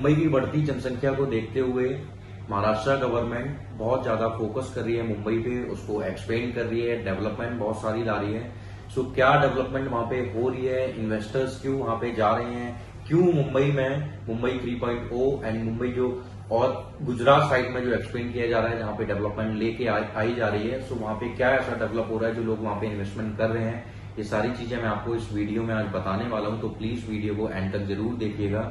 मुंबई की बढ़ती जनसंख्या को देखते हुए महाराष्ट्र गवर्नमेंट बहुत ज्यादा फोकस कर रही है मुंबई पे, उसको एक्सपेंड कर रही है, डेवलपमेंट बहुत सारी ला रही है। सो क्या डेवलपमेंट वहां पे हो रही है, इन्वेस्टर्स क्यों वहां पे जा रहे हैं, क्यों मुंबई में मुंबई 3.0 एंड मुंबई जो और गुजरात साइड में जो एक्सपेंड किया जा रहा है जहां पे डेवलपमेंट लेके आई जा रही है, सो वहां पे क्या ऐसा डेवलप हो रहा है जो लोग वहां पे इन्वेस्टमेंट कर रहे हैं, ये सारी चीजें मैं आपको इस वीडियो में आज बताने वाला हूं। तो प्लीज वीडियो को एंड तक जरूर देखिएगा।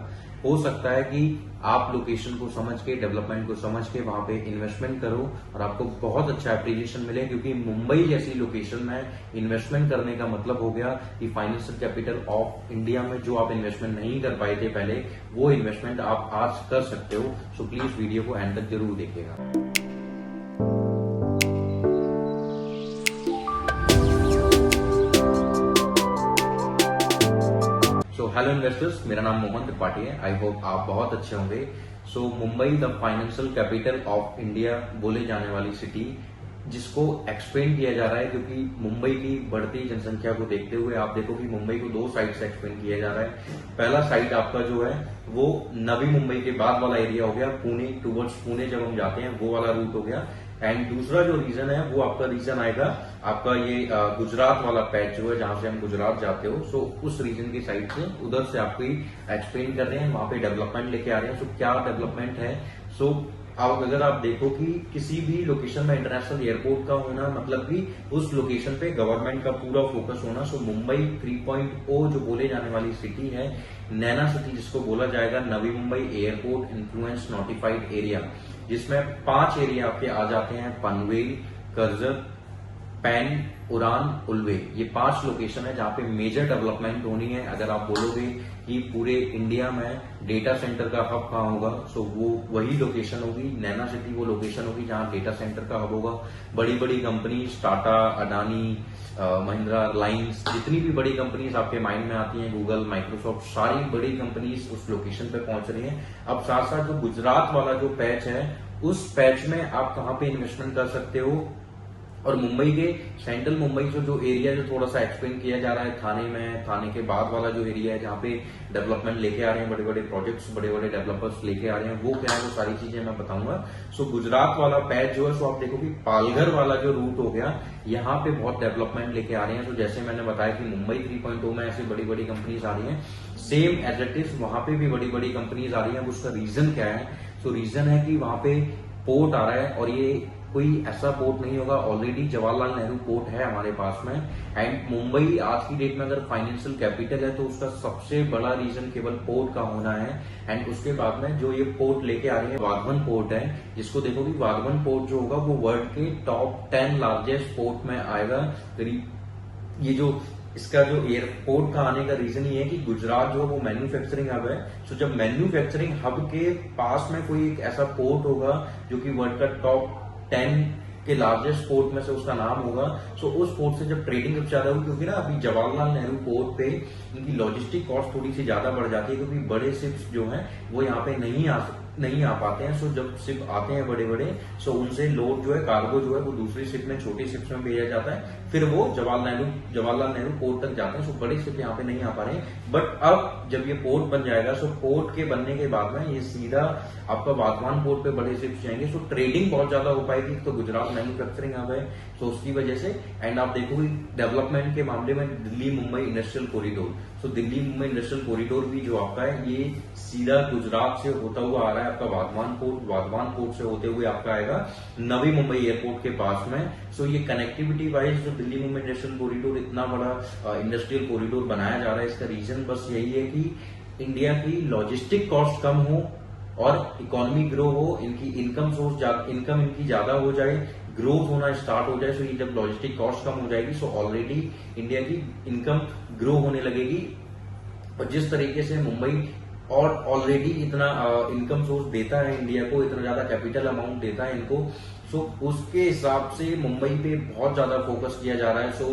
हो सकता है कि आप लोकेशन को समझ के, डेवलपमेंट को समझ के वहां पे इन्वेस्टमेंट करो और आपको बहुत अच्छा एप्रिसिएशन मिले, क्योंकि मुंबई जैसी लोकेशन में इन्वेस्टमेंट करने का मतलब हो गया कि फाइनेंशियल कैपिटल ऑफ इंडिया में जो आप इन्वेस्टमेंट नहीं कर पाए थे पहले, वो इन्वेस्टमेंट आप आज कर सकते हो। सो प्लीज वीडियो को एंड तक जरूर देखिएगा। हेलो इन्वेस्टर्स, मेरा नाम मोहन त्रिपाठी है। आई होप आप बहुत अच्छे होंगे। So Mumbai the financial capital of India बोले जाने वाली सिटी, जिसको एक्सपेंड किया जा रहा है, क्योंकि मुंबई की बढ़ती जनसंख्या को देखते हुए आप देखो कि मुंबई को दो साइड से एक्सपेंड किया जा रहा है। पहला साइड आपका जो है वो नवी मुंबई के बाद वाला एरिया हो गया, पुणे टूवर्ड्स पुणे जब हम जाते हैं वो वाला रूट हो गया। एंड दूसरा जो रीजन है वो आपका रीजन आएगा आपका ये गुजरात वाला पैच जो है, जहां से हम गुजरात जाते हो। सो उस रीजन की साइड से उधर से आपको एक्सपेंड कर रहे हैं, वहां पे डेवलपमेंट लेके आ रहे हैं। सो क्या डेवलपमेंट है? सो अब अगर आप देखो कि किसी भी लोकेशन में इंटरनेशनल एयरपोर्ट का होना मतलब कि उस लोकेशन पे गवर्नमेंट का पूरा फोकस होना। सो मुंबई 3.0 जो बोले जाने वाली सिटी है, नैना सिटी जिसको बोला जाएगा, Navi Mumbai airport influence notified area, जिसमें 5 एरिया आपके आ जाते हैं: पनवेल, कर्जत, पैन, उड़ान, उल्वे। ये 5 लोकेशन है जहां पे मेजर डेवलपमेंट होनी है। अगर आप बोलोगे कि पूरे इंडिया में डेटा सेंटर का हब कहां होगा, सो वो वही लोकेशन होगी, नैना सिटी वो लोकेशन होगी जहां डेटा सेंटर का हब होगा। बड़ी बड़ी कंपनीज, टाटा, अडानी, महिंद्रा, रिलायंस, जितनी भी बड़ी कंपनीज आपके माइंड में आती हैं, गूगल, माइक्रोसॉफ्ट, सारी बड़ी कंपनीज उस लोकेशन पे पहुंच रही हैं। अब साथ साथ जो गुजरात वाला जो पैच है, उस पैच में आप कहां पे इन्वेस्टमेंट कर सकते हो। और मुंबई के सेंट्रल मुंबई से जो एरिया जो थोड़ा सा एक्सपेंड किया जा रहा है, थाने में, थाने के बाद वाला जो एरिया है जहां पे डेवलपमेंट लेके आ रहे हैं, बड़े बड़े प्रोजेक्ट्स, बड़े बड़े डेवलपर्स लेके आ रहे हैं, वो क्या है, वो सारी चीजें मैं बताऊंगा। सो गुजरात वाला पैच जो है, सो आप देखो कि पालघर वाला जो रूट हो गया, यहाँ पे बहुत डेवलपमेंट लेके आ रहे हैं। तो जैसे मैंने बताया कि मुंबई 3.0 में ऐसी बड़ी बड़ी कंपनीज आ रही है, सेम एज इट इज वहां पे भी बड़ी बड़ी कंपनीज आ रही है। उसका रीजन क्या है? सो रीजन है कि वहां पे पोर्ट आ रहा है, और ये कोई ऐसा पोर्ट नहीं होगा, ऑलरेडी जवाहरलाल नेहरू पोर्ट है हमारे पास में। एंड मुंबई आज की डेट में अगर फाइनेंशियल कैपिटल है तो उसका सबसे बड़ा रीजन केवल पोर्ट का होना है। एंड उसके बाद में जो ये पोर्ट लेके आ रही है, वाधवन पोर्ट है, जिसको देखो कि वाधवन पोर्ट जो होगा वो वर्ल्ड के टॉप 10 लार्जेस्ट पोर्ट में आएगा। करीब ये जो इसका जो एयरपोर्ट का आने का रीजन ये है कि गुजरात जो वो मैन्युफैक्चरिंग हब है। सो जब मैन्युफैक्चरिंग हब के पास में कोई एक ऐसा पोर्ट होगा जो कि वर्ल्ड का टॉप 10 के लार्जेस्ट पोर्ट में से उसका नाम होगा, सो उस पोर्ट से जब ट्रेडिंग अब ज्यादा होगी, क्योंकि ना अभी जवाहरलाल नेहरू पोर्ट पे इनकी लॉजिस्टिक कॉस्ट थोड़ी सी ज्यादा बढ़ जाती है, क्योंकि बड़े शिप्स जो हैं वो यहाँ पे नहीं आ पाते हैं। सो जब शिप आते हैं बड़े बड़े, सो उनसे लोड जो है, कार्गो जो है, वो दूसरी शिप में, छोटी शिप्स में भेजा जाता है, फिर वो जवाहरलाल नेहरू पोर्ट तक जाते हैं। सो बड़े शिप यहाँ पे नहीं आ पा रहे हैं। बट अब जब ये पोर्ट बन जाएगा, सो पोर्ट के बनने के बाद में ये सीधा आपका वाधवान पोर्ट पे बड़े शिप्स जाएंगे। सो ट्रेडिंग बहुत ज्यादा हो पाएगी। तो गुजरात मैन्युफैक्चरिंग हब है, सो उसकी वजह से। एंड आप देखोगे डेवलपमेंट के मामले में दिल्ली मुंबई इंडस्ट्रियल कॉरिडोर, सो दिल्ली मुंबई इंडस्ट्रियल कॉरिडोर भी जो आपका है, ये सीधा गुजरात से होता हुआ आ रहा है आपका वाधवान पोर्ट, वाधवान पोर्ट से होते हुए आपका आएगा नवी मुंबई एयरपोर्ट के पास में। सो ये कनेक्टिविटी वाइज जो दिल्ली मुंबई इंडस्ट्रियल कॉरिडोर इतना बड़ा इंडस्ट्रियल कॉरिडोर बनाया जा रहा है, इसका रीजन बस यही है कि इंडिया की लॉजिस्टिक कॉस्ट कम हो और इकोनॉमी ग्रो हो, इनकी इनकम इनकी ज्यादा हो जाए, ग्रोथ होना स्टार्ट हो जाए। सो ये जब लॉजिस्टिक कॉस्ट कम हो जाएगी, सो ऑलरेडी इंडिया की इनकम ग्रो होने लगेगी। और जिस तरीके से मुंबई और ऑलरेडी इतना इनकम सोर्स देता है इंडिया को, इतना ज्यादा कैपिटल अमाउंट देता है इनको, सो उसके हिसाब से मुंबई पे बहुत ज्यादा फोकस किया जा रहा है। सो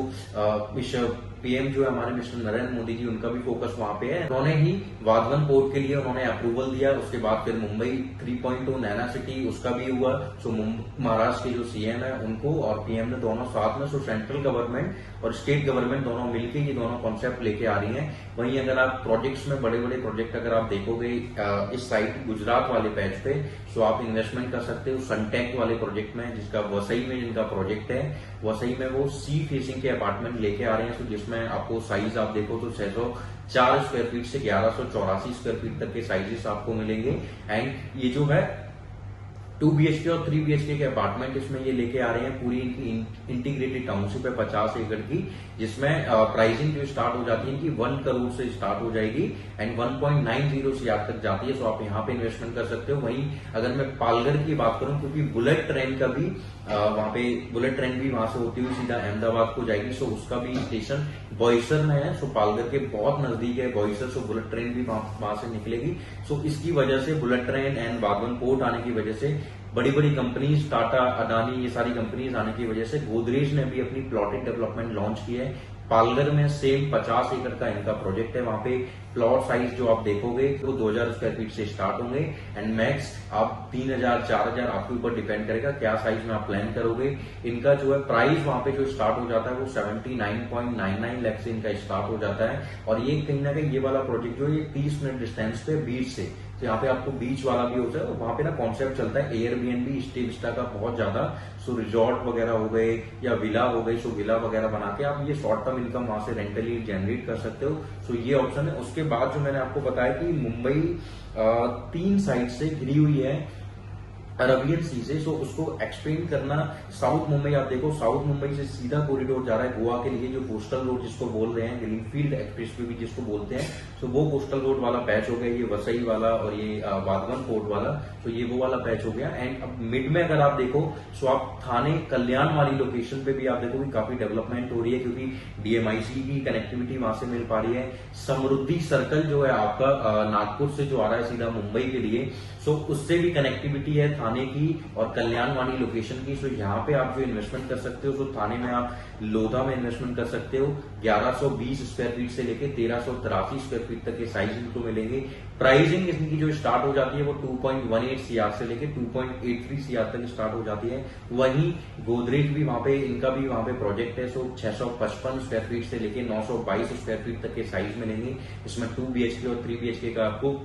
पीएम जो है हमारे मिस्टर नरेंद्र मोदी जी, उनका भी फोकस वहां पे है। उन्होंने ही वाधवन पोर्ट के लिए उन्होंने अप्रूवल दिया, उसके बाद फिर मुंबई 3.0 नैना सिटी उसका भी हुआ। सो महाराष्ट्र के जो सीएम है उनको और पीएम ने दोनों साथ में, सो सेंट्रल गवर्नमेंट और स्टेट गवर्नमेंट दोनों मिलकर ये दोनों कॉन्सेप्ट लेके आ रही हैं। वहीं अगर आप प्रोजेक्ट्स में बड़े बड़े प्रोजेक्ट अगर आप देखोगे इस साइड गुजरात वाले पैच पे, सो आप इन्वेस्टमेंट कर सकते हो सनटेक वाले प्रोजेक्ट में, जिसका वसई में जिनका प्रोजेक्ट है, वसई में वो सी फेसिंग के अपार्टमेंट लेके आ रहे हैं। सो जिसमें आपको साइज आप देखो तो 604 स्क्वायर फीट से 1184 स्क्वायर फीट तक के साइजेस आपको मिलेंगे। एंड ये जो है 2 BHK और 3 BHK के अपार्टमेंट इसमें ये लेके आ रहे हैं। पूरी इनकी इंटीग्रेटेड टाउनशिप है 50 एकड़ की, जिसमें प्राइसिंग जो स्टार्ट हो जाती है कि 1 करोड़ से स्टार्ट हो जाएगी एंड 1.90 CR तक जाती है। सो आप यहाँ पे इन्वेस्टमेंट कर सकते हो। वहीं अगर मैं पालघर की बात करूं, क्योंकि बुलेट ट्रेन का भी वहां पे बुलेट ट्रेन भी वहां से होती हुई सीधा अहमदाबाद को जाएगी। सो उसका भी स्टेशन बोईसर में है। सो पालघर के बहुत नजदीक है बोईसर, सो बुलेट ट्रेन भी वहां से निकलेगी। सो इसकी वजह से bullet train and Vadhavan port आने की वजह से बड़ी बड़ी कंपनीज, टाटा, अडानी, ये सारी कंपनीज आने की वजह से गोदरेज ने भी अपनी प्लॉटेड डेवलपमेंट लॉन्च की है। पालघर में सेम 50 एकड़ का इनका प्रोजेक्ट है। वहां पे प्लॉट साइज जो आप देखोगे वो 2000 स्क्वायर फीट से स्टार्ट होंगे एंड मैक्स आप 3000, 4000 आपके ऊपर डिपेंड करेगा क्या साइज में आप प्लान करोगे। इनका जो है प्राइस वहां पे जो स्टार्ट हो जाता है वो 79.99 लाख से इनका स्टार्ट हो जाता है। और ये कहीं ना कहीं ये वाला प्रोजेक्ट जो है 30 मिनट डिस्टेंस पे बीच से, तो यहाँ पे आपको बीच वाला भी होता है। वहां पे ना कॉन्सेप्ट चलता है एयरबीएनबी, स्टे विस्टा का बहुत ज्यादा। सो रिजॉर्ट वगैरह हो गए या विला हो गई, सो विला वगैरह बना के आप ये शॉर्ट टर्म इनकम वहां से रेंटली जनरेट कर सकते हो। सो ये ऑप्शन है। उसके बाद जो मैंने आपको बताया कि मुंबई 3 साइड से घिरी हुई है अरबियन सी से। सो उसको एक्सप्लेन करना, साउथ मुंबई आप देखो, साउथ मुंबई से सीधा कॉरिडोर जा रहा है गोवा के लिए, जो कोस्टल रोड जिसको बोल रहे हैं, ग्रीनफील्ड एक्सप्रेसवे भी जिसको बोलते हैं। सो वो कोस्टल रोड वाला पैच हो गया, ये वसई वाला और ये वाधवन पोर्ट वाला, तो ये वो वाला पैच हो गया। एंड अब मिड में अगर आप देखो, सो आप थाने कल्याण वाली लोकेशन पे भी आप देखो कि काफी डेवलपमेंट हो रही है, क्योंकि डीएमआईसी की कनेक्टिविटी वहां से मिल पा रही है। समृद्धि सर्कल जो है आपका नागपुर से जो आ रहा है सीधा मुंबई के लिए, सो उससे भी कनेक्टिविटी है थाने की और कल्याण वाली लोकेशन की। सो यहाँ पे आप जो इन्वेस्टमेंट कर सकते हो, सो थाने में आप लोधा में इन्वेस्टमेंट कर सकते हो। 1120 स्क्वायर फीट से लेके 1383 स्क्वायर फीट तक के साइज इनको मिलेंगे। प्राइसिंग इनकी जो स्टार्ट हो जाती है वो 2.18 CR से लेके 2.83 CR तक स्टार्ट हो जाती है। वहीं गोदरेज भी वहां पे, इनका भी वहां पे प्रोजेक्ट है। सो 655 स्क्वायर फीट से लेके 922 स्क्वायर फीट तक के साइज मिलेंगे। इसमें 2 BHK और 3 BHK का आपको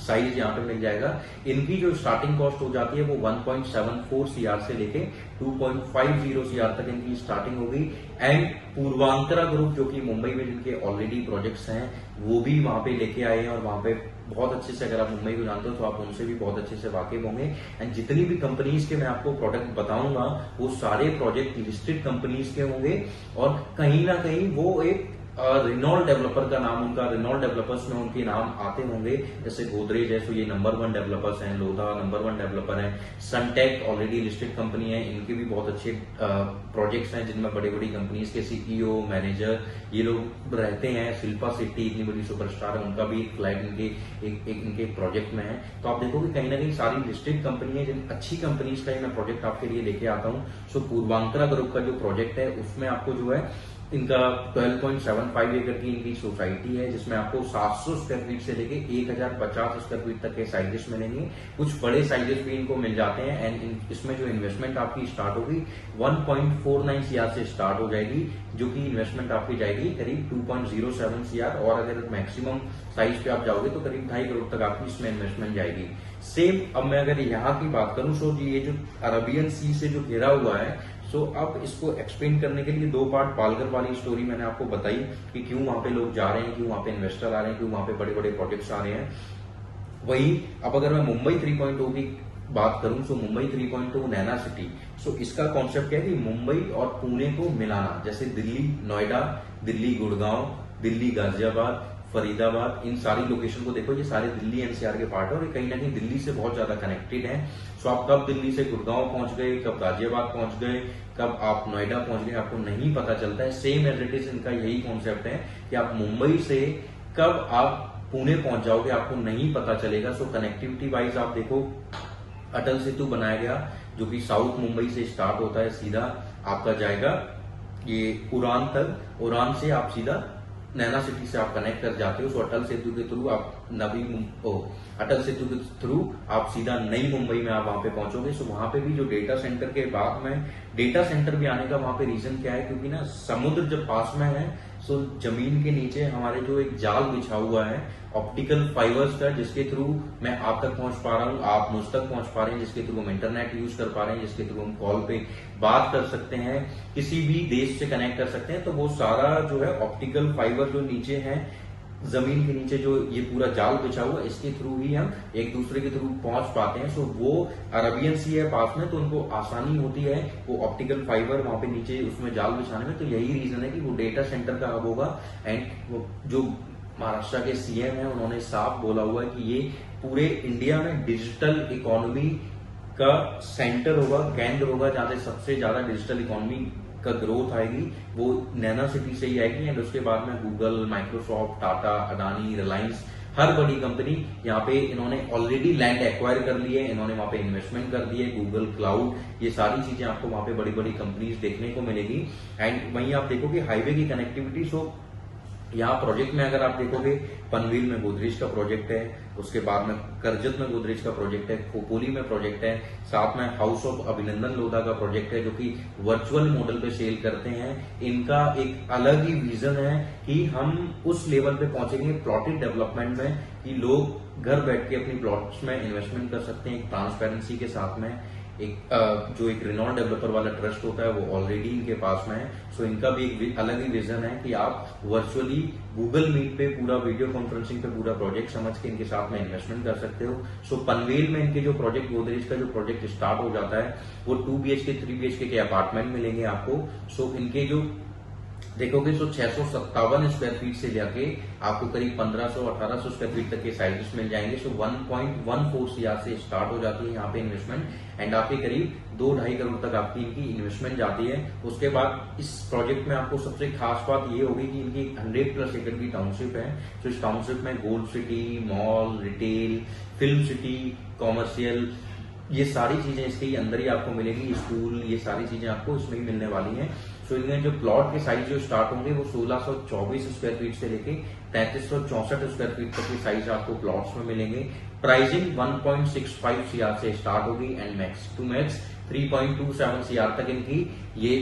साइज यहाँ पे मिल जाएगा। इनकी जो स्टार्टिंग कॉस्ट हो जाती है वो 1.74 CR से लेके 2.50 CR तक इनकी स्टार्टिंग होगी। एंड पूर्वांतरा ग्रुप जो कि मुंबई में जिनके ऑलरेडी प्रोजेक्ट्स हैं वो भी वहां पे लेके आए हैं और वहां पे बहुत अच्छे से, अगर आप मुंबई को जानते हो तो आप उनसे भी बहुत अच्छे से वाकिफ होंगे। एंड जितनी भी कंपनीज के मैं आपको प्रोडक्ट बताऊंगा वो सारे प्रोजेक्ट लिस्टेड कंपनीज के होंगे और कहीं ना कहीं वो एक रिनॉल्ड डेवलपर का नाम, उनका रिनॉल्ड डेवलपर्स में उनके नाम आते होंगे। जैसे गोदरेज है, सो ये नंबर 1 डेवलपर्स हैं, लोधा नंबर 1 डेवलपर है, सनटेक ऑलरेडी लिस्टेड कंपनी है, इनके भी बहुत अच्छे प्रोजेक्ट्स हैं जिनमें बड़ी बड़ी कंपनीज के सीईओ, मैनेजर ये लोग रहते हैं। शिल्पा शेट्टी इतनी बड़ी सुपरस्टार है, उनका भी फ्लैट इनके प्रोजेक्ट में है। तो आप देखो कि कहीं ना कहीं सारी लिस्टेड कंपनी है, जिन अच्छी कंपनीज का मैं प्रोजेक्ट आपके लिए लेके आता हूँ। सो पूर्वांतरा ग्रुप का जो प्रोजेक्ट है उसमें आपको जो है इनका 12.75 एकड़ की इनकी सोसाइटी है, जिसमें आपको 700 स्क्वायर फीट से लेके 1050 स्क्वायर फीट तक के साइजेस मिलेंगे। कुछ बड़े साइजेस भी इनको मिल जाते हैं। एंड इसमें जो इन्वेस्टमेंट आपकी स्टार्ट होगी 1.49 CR से स्टार्ट हो जाएगी, जो कि इन्वेस्टमेंट आपकी जाएगी करीब 2.07 CR। और अगर मैक्सिमम साइज पे आप जाओगे तो करीब 2.5 करोड़ तक आपकी इसमें इन्वेस्टमेंट जाएगी। सेम अब मैं अगर यहाँ की बात करूं, सो ये जो अरबियन सी से जो घिरा हुआ है, सो अब इसको एक्सप्लेन करने के लिए 2 पार्ट पालघर वाली स्टोरी मैंने आपको बताई कि क्यों वहां पे लोग जा रहे हैं, क्यों वहां पे इन्वेस्टर आ रहे हैं, क्यों वहां पे बड़े बड़े प्रोजेक्ट्स आ रहे हैं। वही अब अगर मैं मुंबई 3.0 की बात करूं, सो मुंबई 3.0 नैना सिटी, सो इसका कॉन्सेप्ट क्या है कि मुंबई और पुणे को मिलाना। जैसे दिल्ली नोएडा, दिल्ली गुड़गांव, दिल्ली गाजियाबाद, फरीदाबाद, इन सारी लोकेशन को देखो, ये सारे दिल्ली एनसीआर के पार्ट है और कहीं ना कहीं दिल्ली से बहुत ज्यादा कनेक्टेड है। सो आप कब दिल्ली से गुड़गांव पहुंच गए, कब गाजियाबाद पहुंच गए, कब आप नोएडा पहुंच गए, आपको नहीं पता चलता है। सेम एज इट इज इनका यही कॉन्सेप्ट है कि आप मुंबई से कब आप पुणे पहुंच जाओगे आपको नहीं पता चलेगा। सो कनेक्टिविटी वाइज आप देखो, अटल सेतु बनाया गया जो कि साउथ मुंबई से स्टार्ट होता है, सीधा आपका जाएगा ये उड़ान से आप सीधा नैना सिटी से आप कनेक्ट कर जाते हो। सो अटल सेतु के थ्रू आप अटल सेतु के थ्रू आप सीधा नई मुंबई में आप वहां पे पहुंचोगे। सो वहां पे भी जो डेटा सेंटर के बाद में डेटा सेंटर भी आने का वहां पे रीजन क्या है, क्योंकि ना समुद्र जब पास में है, सो जमीन के नीचे हमारे जो एक जाल बिछा हुआ है ऑप्टिकल फाइबर्स का, जिसके थ्रू मैं आप तक पहुंच पा रहा हूं, आप मुझ तक पहुंच पा रहे हैं, जिसके थ्रू हम इंटरनेट यूज कर पा रहे हैं, जिसके थ्रू हम कॉल पे बात कर सकते हैं, किसी भी देश से कनेक्ट कर सकते हैं। तो वो सारा जो है ऑप्टिकल फाइबर जो नीचे है जमीन के नीचे, जो ये पूरा जाल बिछा हुआ, इसके थ्रू ही हम एक दूसरे के थ्रू पहुंच पाते हैं। सो वो अरबियन सी है पास में, तो उनको आसानी होती है वो ऑप्टिकल फाइबर वहां पे नीचे उसमें जाल बिछाने में। तो यही रीजन है कि वो डेटा सेंटर का हब होगा। एंड वो जो महाराष्ट्र के सीएम है उन्होंने साफ बोला हुआ है कि ये पूरे इंडिया में डिजिटल इकोनॉमी का सेंटर होगा, केंद्र होगा, जहां से सबसे ज्यादा डिजिटल इकोनॉमी का ग्रोथ आएगी वो नैना सिटी से ही आएगी। एंड उसके बाद में गूगल, माइक्रोसॉफ्ट, टाटा, अडानी, रिलायंस, हर बड़ी कंपनी यहाँ पे इन्होंने ऑलरेडी लैंड एक्वायर कर ली है, इन्होंने वहां पे इन्वेस्टमेंट कर दी है। गूगल क्लाउड, ये सारी चीजें आपको वहां पे बड़ी बड़ी कंपनीज देखने को मिलेगी। एंड वहीं आप देखोगे हाईवे की कनेक्टिविटी। सो यहाँ प्रोजेक्ट में अगर आप देखोगे पनवेल में गोदरेज का प्रोजेक्ट है, उसके बाद में करजत में गोदरेज का प्रोजेक्ट है, खोपोली में प्रोजेक्ट है, साथ में हाउस ऑफ अभिनंदन लोधा का प्रोजेक्ट है जो कि वर्चुअल मॉडल पे सेल करते हैं। इनका एक अलग ही विजन है कि हम उस लेवल पे पहुंचेंगे प्लॉटेड डेवलपमेंट में कि लोग घर बैठ के अपनी प्लॉट्स में इन्वेस्टमेंट कर सकते हैं, एक ट्रांसपेरेंसी के साथ में। जो एक रिनॉन डेवलपर वाला ट्रस्ट होता है वो ऑलरेडी इनके पास में है। सो इनका भी एक अलग ही विजन है कि आप वर्चुअली गूगल मीट पे पूरा वीडियो कॉन्फ्रेंसिंग पे पूरा प्रोजेक्ट समझ के इनके साथ में इन्वेस्टमेंट कर सकते हो। सो पनवेल में इनके जो प्रोजेक्ट गोदरेज का जो प्रोजेक्ट स्टार्ट हो जाता है वो 2 BHK 3 BHK के अपार्टमेंट मिलेंगे आपको। सो इनके जो देखोगे तो 657 स्क्वायर फीट से लेके आपको करीब 1500-1800 स्क्वायर फीट तक के साइजेस मिल जाएंगे। सो 1.14 CR से स्टार्ट हो जाती है यहाँ पे इन्वेस्टमेंट। एंड आपके करीब 2-2.5 करोड़ तक आपकी इनकी इन्वेस्टमेंट जाती है। उसके बाद इस प्रोजेक्ट में आपको सबसे खास बात ये होगी कि इनकी 100+ एकड़ की टाउनशिप है। तो इस टाउनशिप में gold city, mall, retail, film city, commercial, ये सारी चीजें इसके अंदर ही आपको मिलेगी। स्कूल, ये सारी चीजें आपको इसमें ही मिलने वाली हैं। सो इनमें जो प्लॉट के साइज जो स्टार्ट होंगे वो 1624 स्क्वायर फीट से लेके 3364 स्क्वायर फीट तक के साइज आपको प्लॉट्स में मिलेंगे। प्राइसिंग 1.65 CR से स्टार्ट होगी and max to max 3.27 CR तक इनकी ये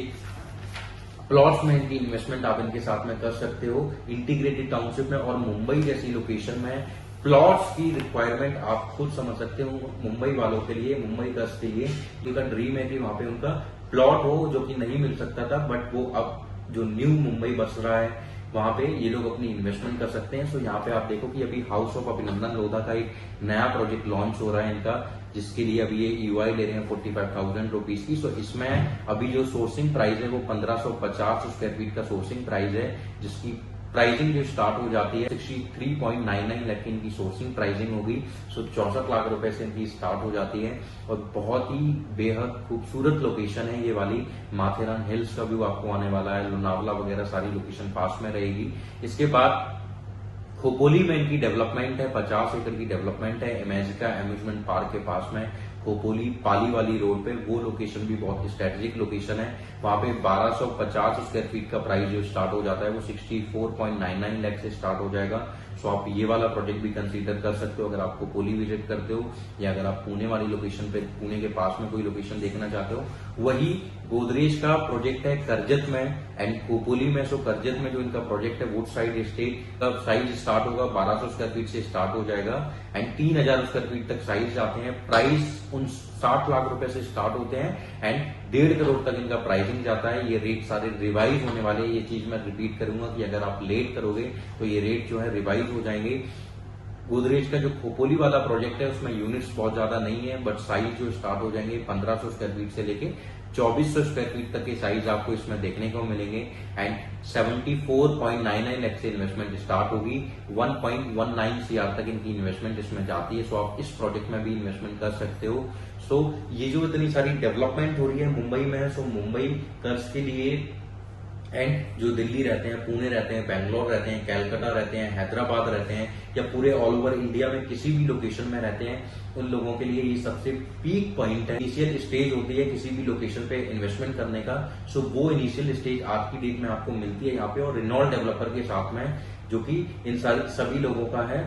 प्लॉट्स में इनकी इन्वेस्टमेंट आप इनके साथ में कर सकते हो। इंटीग्रेटेड टाउनशिप में और मुंबई जैसी लोकेशन में प्लॉट्स की रिक्वायरमेंट आप खुद समझ सकते हो। मुंबई वालों के लिए, मुंबई कस्ट के लिए उनका ड्रीम है कि वहां पे उनका प्लॉट हो जो कि नहीं मिल सकता था, बट वो अब जो न्यू मुंबई बस रहा है वहां पे ये लोग अपनी इन्वेस्टमेंट कर सकते हैं। सो यहाँ पे आप देखो कि अभी हाउस ऑफ अभिनंदन लोधा का एक नया प्रोजेक्ट लॉन्च हो रहा है इनका, जिसके लिए अभी ये EOI ले रहे हैं 45,000 रुपीज की। सो इसमें अभी जो सोर्सिंग प्राइस है वो 1550 स्क्वायर फीट का सोर्सिंग प्राइस है, जिसकी प्राइसिंग जो स्टार्ट हो जाती है 63.99 लाख की इनकी सोर्सिंग प्राइसिंग होगी। सो 64 लाख रुपए से इनकी स्टार्ट हो जाती है और बहुत ही बेहद खूबसूरत लोकेशन है ये वाली। माथेरान हिल्स का व्यू आपको आने वाला है, लोनावला वगैरह सारी लोकेशन पास में रहेगी। इसके बाद खोपोली में इनकी डेवलपमेंट है, 50 एकड़ की डेवलपमेंट है इमेजिका अम्यूजमेंट पार्क के पास में। खोपोली पाली वाली रोड पे वो लोकेशन भी बहुत स्ट्रेटेजिक लोकेशन है। वहां पे 1250 स्क्वायर फीट का प्राइस जो स्टार्ट हो जाता है वो 64.99 लाख से स्टार्ट हो जाएगा। सो आप ये वाला प्रोजेक्ट भी कंसीडर कर सकते हो अगर आप खोपोली विजिट करते हो, या अगर आप पुणे वाली लोकेशन पे, पुणे के पास में कोई लोकेशन देखना चाहते हो। वही गोदरेज का प्रोजेक्ट है करजत में एंड खोपोली में। सो करजत में जो इनका प्रोजेक्ट है वुड साइड एस्टेट का साइज स्टार्ट होगा 1200 स्क्वायर फीट से स्टार्ट हो जाएगा एंड 3000 स्क्वायर फीट तक साइज जाते हैं। प्राइस 60 लाख रुपए से स्टार्ट होते हैं एंड 1.5 करोड़ तक इनका प्राइसिंग जाता है। ये रेट सारे रिवाइज होने वाले हैं। ये चीज मैं रिपीट करूंगा कि अगर आप लेट करोगे तो ये रेट जो है रिवाइज हो जाएंगे। गोदरेज का जो खोपोली वाला प्रोजेक्ट है उसमें यूनिट्स बहुत ज्यादा नहीं है, बट साइज जो स्टार्ट हो जाएंगे 1500 स्क्वायर फीट से लेके 2400 स्क्वायर फीट तक के साइज आपको इसमें देखने को मिलेंगे एंड 74.99 लाख से इन्वेस्टमेंट स्टार्ट होगी। 1.19 CR तक इनकी इन्वेस्टमेंट इसमें जाती है। सो आप इस प्रोजेक्ट में भी इन्वेस्टमेंट कर सकते हो। सो ये जो इतनी सारी डेवलपमेंट हो रही है मुंबई में, सो मुंबई कर्ज के लिए एंड जो दिल्ली रहते हैं, पुणे रहते हैं, बैंगलोर रहते हैं, कैलकाटा रहते हैं, हैदराबाद रहते हैं, या पूरे ऑल ओवर इंडिया में किसी भी लोकेशन में रहते हैं, उन लोगों के लिए ये सबसे पीक पॉइंट है। इनिशियल स्टेज होती है किसी भी लोकेशन पे इन्वेस्टमेंट करने का। सो वो इनिशियल स्टेज आज की डेट में आपको मिलती है यहाँ पे, और रिनॉल्ट डेवलपर के साथ में, जो कि इन सभी लोगों का है।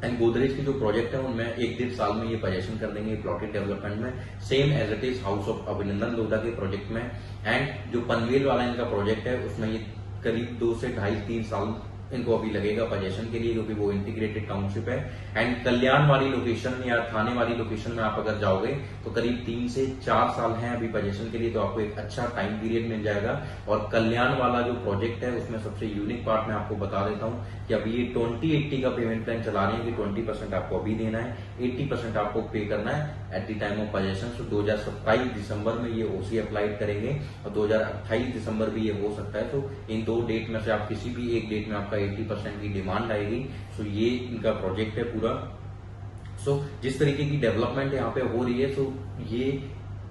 एंड गोदरेज के जो प्रोजेक्ट है उनमें 1-1.5 साल में ये पोजेशन कर देंगे प्लॉटेड डेवलपमेंट में, same as it is house of Abhinandan Lodha के प्रोजेक्ट में। एंड जो पनवेल वाला इनका प्रोजेक्ट है उसमें ये करीब 2 से 2.5-3 साल इनको अभी लगेगा पोजेशन के लिए, क्योंकि वो इंटीग्रेटेड टाउनशिप है। एंड कल्याण वाली लोकेशन या थाने वाली लोकेशन में आप अगर जाओगे तो करीब 3 से 4 साल हैं अभी पोजेशन के लिए, तो आपको एक अच्छा टाइम पीरियड मिल जाएगा। और कल्याण वाला जो प्रोजेक्ट है उसमें सबसे यूनिक पार्ट मैं आपको बता देता हूँ कि अभी ये 20-80 का पेमेंट प्लान चला रहे हैं कि 20% आपको अभी देना है, 80% आपको पे करना है at the time of possession. So 2027 दिसंबर में ये ओसी अप्लाइड करेंगे और 2028 दिसंबर भी ये हो सकता है। तो इन 2 डेट में से आप किसी भी एक डेट में आपका 80% की डिमांड आएगी। सो ये इनका प्रोजेक्ट है पूरा। सो जिस तरीके की डेवलपमेंट यहाँ पे हो रही है, सो ये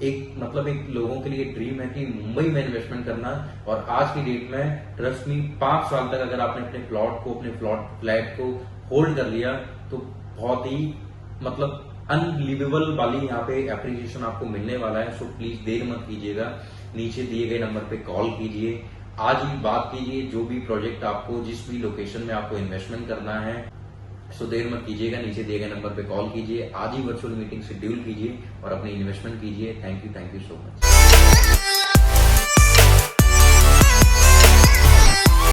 एक मतलब एक लोगों के लिए ड्रीम है कि मुंबई में इन्वेस्टमेंट करना। और आज की डेट में ट्रस्ट मी 5 साल तक अगर आपने अपने प्लॉट को, अपने फ्लैट को होल्ड कर लिया तो बहुत ही मतलब अनबिलीवेबल वाली यहाँ पे एप्रिसिएशन आपको मिलने वाला है। सो प्लीज देर मत कीजिएगा, नीचे दिए गए नंबर पे कॉल कीजिए, आज ही बात कीजिए। जो भी प्रोजेक्ट आपको जिस भी लोकेशन में आपको इन्वेस्टमेंट करना है, सो देर मत कीजिएगा, नीचे दिए गए नंबर पे कॉल कीजिए, आज ही वर्चुअल मीटिंग शेड्यूल कीजिए और अपनी इन्वेस्टमेंट कीजिए। Thank you so much.